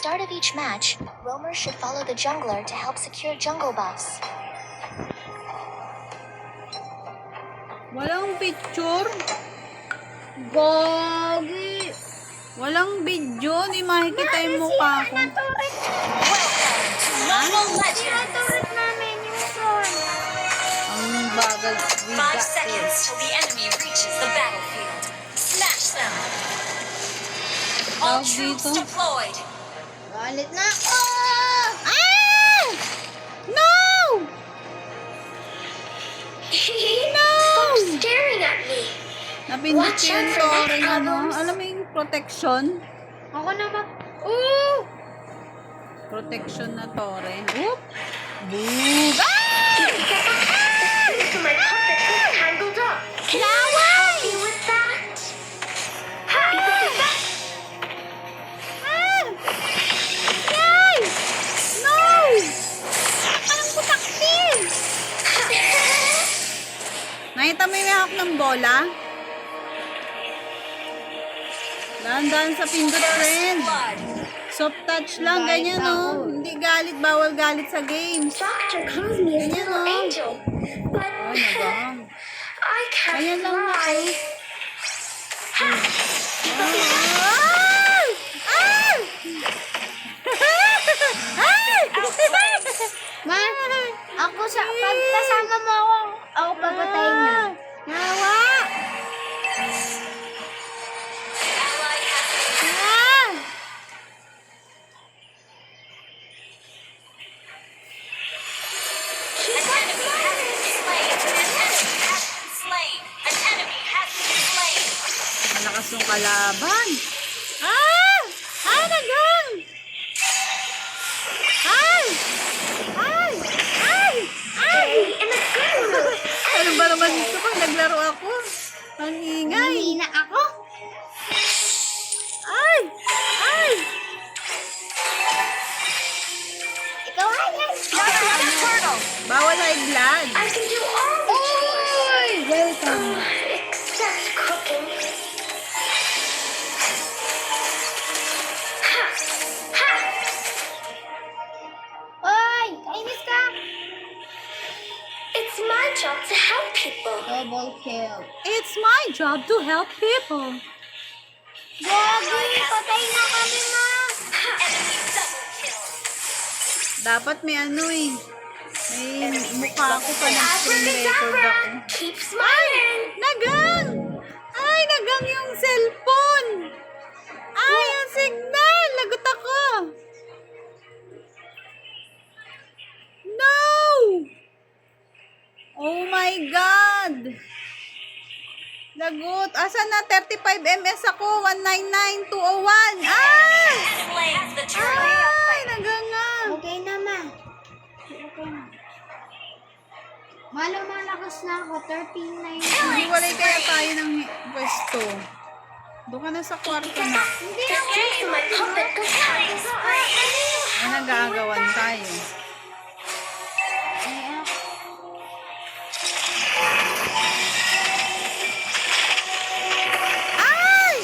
start of each match, roamers should follow the jungler to help secure jungle buffs. Walang picture. Gogi. Walang video. Di makikita yung mukha ko. Mobile Legends! Turret namin yung son. Ang bagal. 5 seconds till the enemy reaches the battlefield. Smash them! All Tawag troops dito. deployed! Galit na ako. Ah! No! Stop staring at me! Napindot Watch yung out for tore next ng ano. albums. Alam mo yung protection? Ako naman. Oo! Protection na tore. Oop! Boog! Ah! My puppet is tangled up. Can I help you with that? Ah! Yay! No! Anong putaktin? Nakita mo yung hawak ng bola? Dahan-dahan sa pindot, friend. Blood. Soft touch lang, ganyan, no? Hindi galit, bawal galit sa games. Doctor calls me a Ganyan, little no? angel, but Ay, nagahang. I can't Ayan lang na. fly. Ay! Ay! Ay! Ma, ako sa pag kasama mo ako papatayin niya. Nawa! Ally has been Ah! An enemy has been slain. An enemy has been slain. Malakas yung kalaban. Ah! Ay, nagang! Ay! Ay! Ay! Ay! In the good mood. Ano ba naman ito pag naglaro ako? Ang ingay. Hina ako. Ay! Ay! Ikaw ay. Turtle. Bawal high blood. I can do all the chores. Oy, welcome. Except cooking. Ha! Ha! Oy, kainis ka. It's my job to help people. Double kill. It's my job to help people. Gogi, patay na kami, ma. Enemy double kill. Dapat may ano eh. May mukha ko pa ng screen record ako. Keep smiling. Nagang! Ay, nagang yung cellphone! Ay, yung signal! Lagot ako! No! Oh my God! Lagot. Asan na? 35 ms ako. 199201. Ay! Slay has the turtle. Ay, nagang nga. Okay na, ma. Okay na. Malakas na ako. 13 na yun. Hiwalay kaya tayo ng pwesto. Doon ka na sa kwarto na. Hindi This ako. game, my puppet goes killing spree. Ay, nag-aagawan tayo. Ay!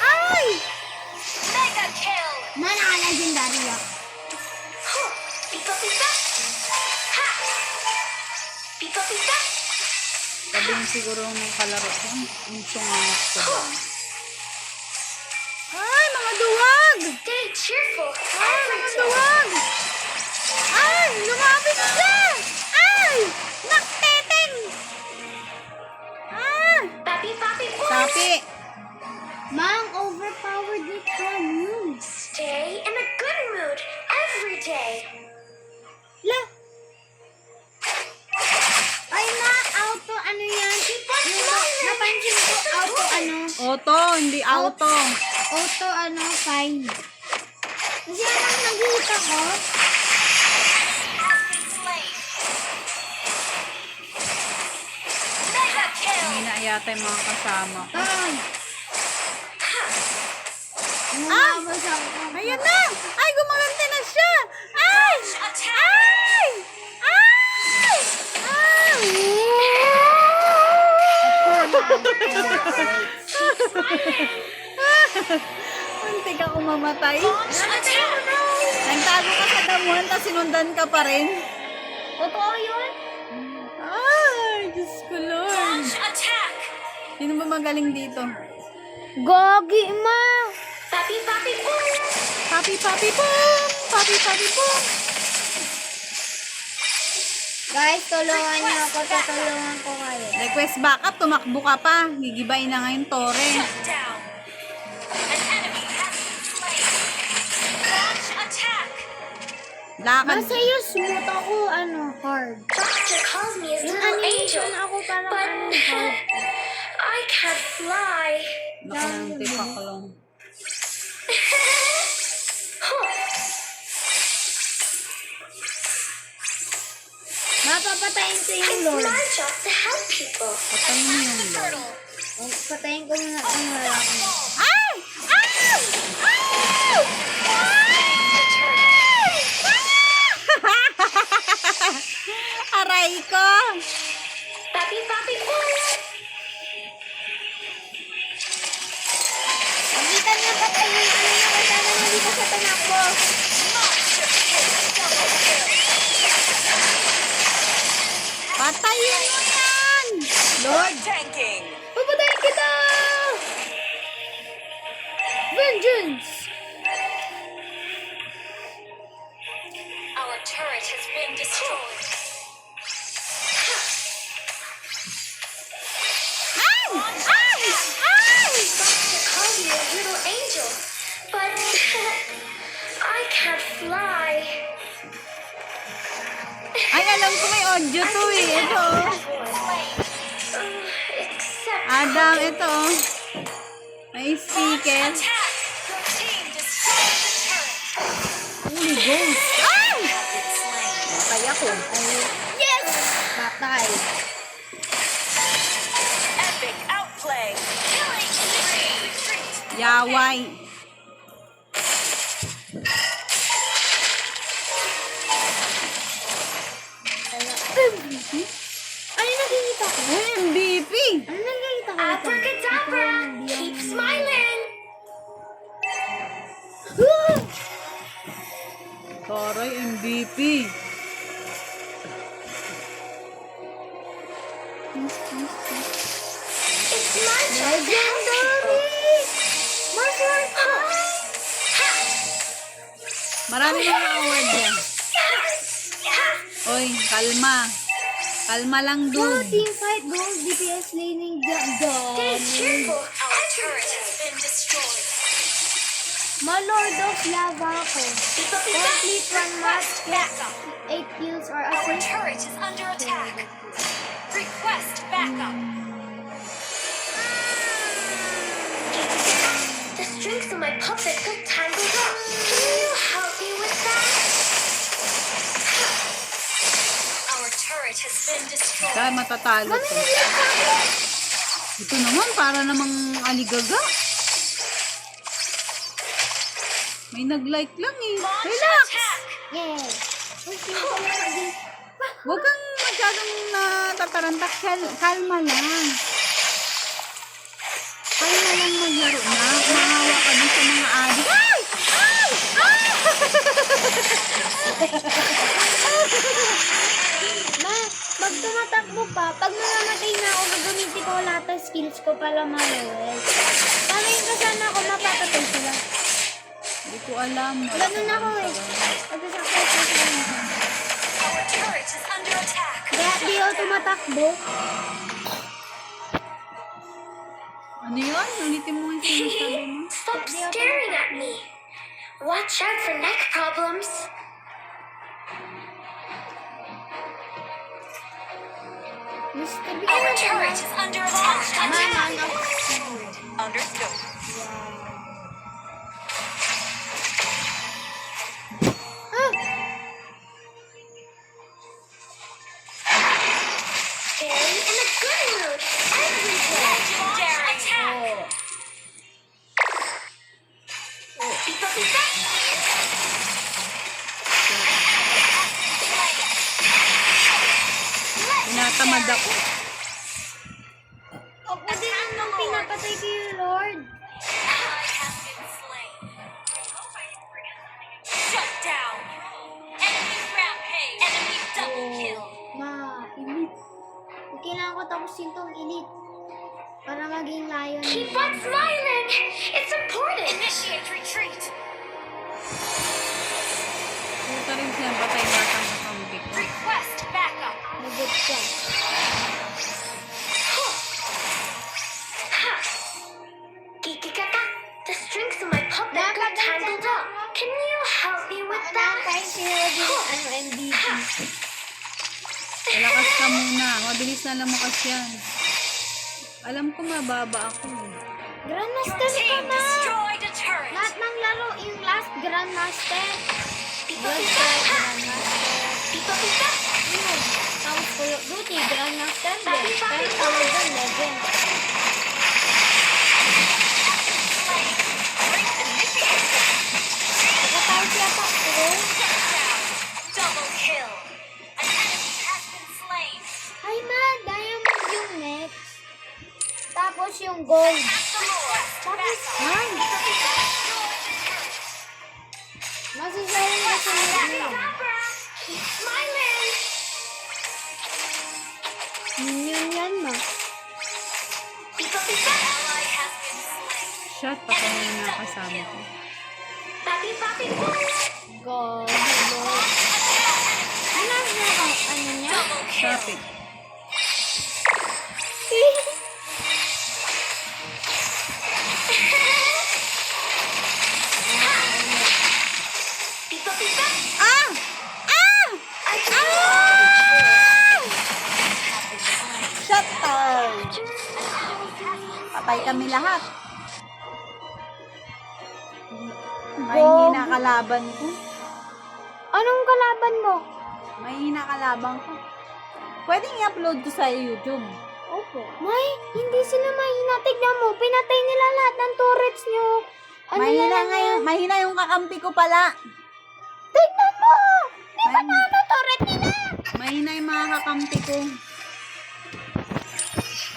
Ay! Mega kill. Ma, naka-legendary ako. Huh. Pika pika. Ha! Pika pika. Sabi mo siguro ng kalaro ko. Yung sungangak ko ba? Ay, mga duwag! Stay cheerful. Ay, mga duwag! Ay, lumapit siya! Ay! Nakteteng! Ah! Papi papi boys. Sapi! Mang, overpowered with her moves. Stay in a good mood every day. La! Ay, ma, auto, ano yan? Napansin ko, auto, ano? Auto, hindi auto. Auto, ano, fine. Kasi anong nakikita ko? Has been slain. Mega kill. Hindi na yata yung mga kasama ko. Ay! Ah! Umabas ako. Ayan na! Ay, gumaganti na siya! Ay! Attack. Ay! Ay! Ay! Muntik ako mamatay. Launch attack. sinundan ka pa rin. Totoo yun? Ay, Diyos ko, Lord. Launch attack! Sino ba magaling dito? Gogi, ma! Papi, papi, boom! Papi, papi, boom! Papi, papi, boom! Guys, tulungan niyo ako. Tutulungan ko kayo. Request backup, tumakbo ka pa. Gigibayin na ngayon, Tore. Shut down! An enemy has been slain! Launch attack! Lakad. Masaya smooth ako, hard. Doctor calls me his Yung little angel, animation ako parang but hard. I can't fly. Baka ng tipaklong. Mapapatayin ko yung It's Lord. my job to help people. Patayin mo yung Lord. Turtle. Patayin ko muna ang lalaki. Ay! Ay! Ay! Aray ko! Papi, papi, boom! Pagkitan niya patayin yung niya kasi hindi ka sa tanakbo. Monster kill. Double kill. Patayin mo yan! Lord! Tanking. Papatayin kita! Vengeance! Our turret has been destroyed. Ay! Ay! Ay! Doctor called me a little angel, but I can't fly. Ay, alam ko may audio to eh. Ito. Except Adam, ito. May launch speaker. attack. Your team destroyed the turret. Holy Ghost. Ay! It's slain. Patay ako. Yes! Patay. Epic outplay. Killing spree. Retreat. Yaway. MVP? Ano yung nakikita ko? Ay, MVP. Ano nakikita ko? Abracadabra. Keep smiling. Toroy, MVP. It's my job to help people. Marshall! Marami mga award yan. Oy, kalma. Kalma lang, Go dude. team fight, go DPS laning Stay cheerful. Our turret has been destroyed. Malord of lava ko. Complete one match, Backup. 8 kills or Our assist. turret is under attack. Request backup. The strings of my puppet got tangled up. Can you help me with that? Our turret has been destroyed. Kaya matatalo to. Ito naman, para namang aligaga. May nag-like lang eh. Launch Relax! attack. Yeah. Huwag kang masyadong natatarantak. Kalma lang. Kalma lang maglaro na. Mahawa ka dun sa mga adik. Ay! Ay! Ay! Ma, pag tumatakbo pa, pag namamatay na ako, gagamitin ko lahat ng skills ko para ma-level. Paano yung kasama ako, mapapatay sila? Hindi ko alam. Ganun ako eh. Pag-sacrifice ko sila. Our turret is under attack. Kaya di ako tumatakbo. Ano yun? Ulitin mo yung sinasabi mo. Stop staring at me. Watch out for neck problems. Mas tabi ka Our na turret ba? is under attack. Mama, no. Understood. Ah! Very in a good mood. Everything. Legendary attack. Keep up the fight. Tinatamad ako. Ako din nung pinapatay ko yung Lord. Ally has been slain. Shut down. Enemy tong elite. Para maging lion. Keep on smiling! It's important! Initiate retreat! Puta rin siya, patay lahat ang kakampi ko. Request backup! Nagot siya. Kikikata, the strings of my puppet got tangled up. Can you help me with Kahit that? sino din MVP. Malakas ka muna. Mabilis na lumakas yan. Alam ko mababa ako. Grandmaster ka Team na! destroyed a turret! Lahat ng laro, yung last Grandmaster. Pipa World pipa! Strike Grandmaster. Pipa pipa! Yun. Tapos Call of Duty, Grandmaster din. Pero tawag doon, Legend. Nakatawag yata ako. Double kill! An enemy has been slain! Ay man, diamond yung next. Tapos yung gold. Tapos, ay, masisayang na sunod nila. Keep smiling! Minion yan ma. Pipa pipa! Ally has been slain! Shot, patay na yung nakasama ko. Papi papi boom! Gold, gold. Ano na ano niya? Double kill! Stop it. Pipa pipa! Ah! Ah! I Shot down! Patay kami lahat. May hina kalaban ko. Anong kalaban mo? May hina kalaban ko. Pwedeng i-upload ko sa YouTube. Opo. May, hindi sila mahina. Tignan mo, pinatay nila lahat ng turrets nyo. Ano Mahina na ngayon. Mahina yung kakampi ko pala. Tignan mo! Di ba Mahina. na turret nila? Mahina yung mga kakampi ko.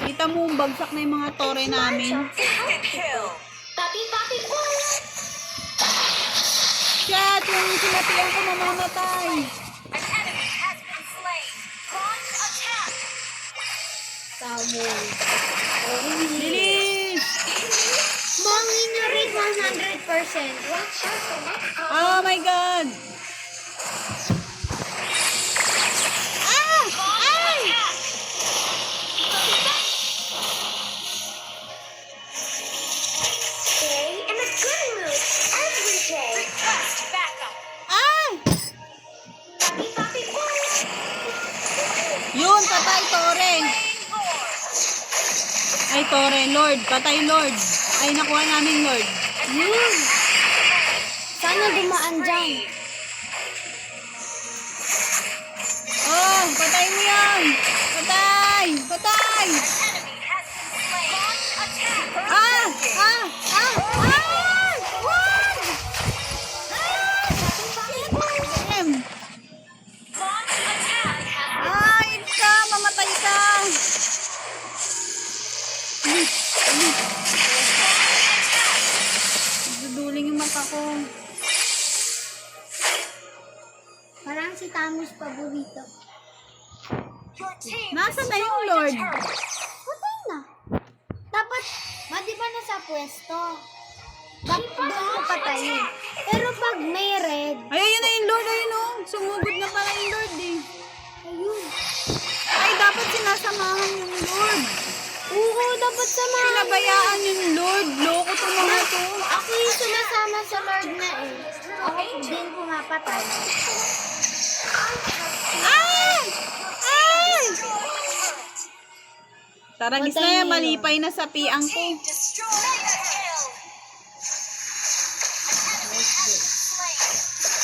Kita mo, bagsak na yung mga tore namin. kill! Papi papi boom! Shit! Yung sinapian ko mamamatay. An enemy has been slain! Launch attack! Tamo. Bilis! Bangin na rin 100%. Oh my God! Ah! Ay! Stay in a good mood every day. Request backup. Ay! Papi papi boom! Yun, patay tore. Ay, tore, Lord. Patay, Lord. Ay, nakuha namin, Lord. Yun. Sana dumaan dyan. Oh, patay mo yan. Patay! Patay! Enemy has been slain. Launch attack. Ah! Ah! Ah! Ah! Wag! Ah! Damn! Launch attack. Ay, ka! Mamatay ka! Duduling yung mata ko. Parang si Tamus paborito. Your team Nasaan na yung destroyed Lord? a turret. Patay na. Dapat, di ba nasa pwesto? Dapat doon ko patayin. Pero pag may red, Ay, ayun na yung Lord. Ayun o. Sumugod na pala yung Lord eh. ayun. Ay, dapat sinasamahan yung Lord. Oo, dapat sama. Pinabayaan yung Lord. Loko to mga to. Ako yung sumasama sa Lord na eh. Ako din pumapatay. Ay! Ay! Taragis na yan. Malipay na sa piang ko. Destroy a kill.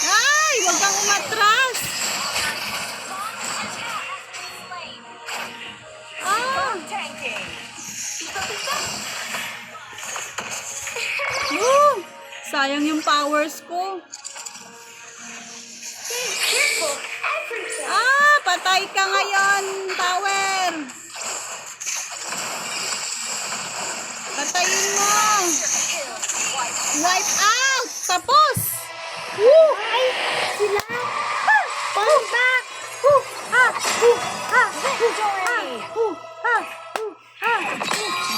Ay! Huwag kang umatras. Ah! Tanking. Woo! Sayang yung powers ko. Careful everything. Ah! Patay ka ngayon, tower. Patayin mo. Kill. Wipe. Wipe out. Tapos. Woo! Ay, sila. Fall back. Ha! Ha! Ha! Ha! Ha!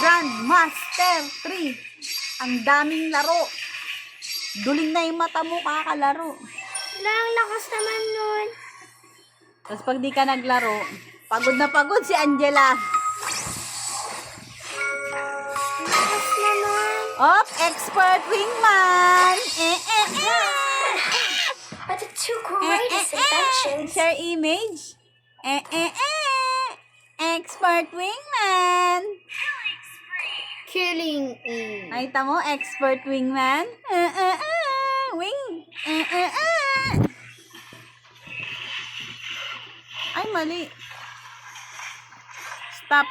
Grandmaster 3. Ang daming laro. Duling na yung mata mo kakalaro. Wala, ang lakas naman nun. Tapos pag di ka naglaro, pagod na pagod si Angela. Lakas naman. Op, expert wingman. But the two greatest inventions. Share image. Expert wingman. Killing Nakita mo, expert wingman. Wing. Ay, mali. Stop.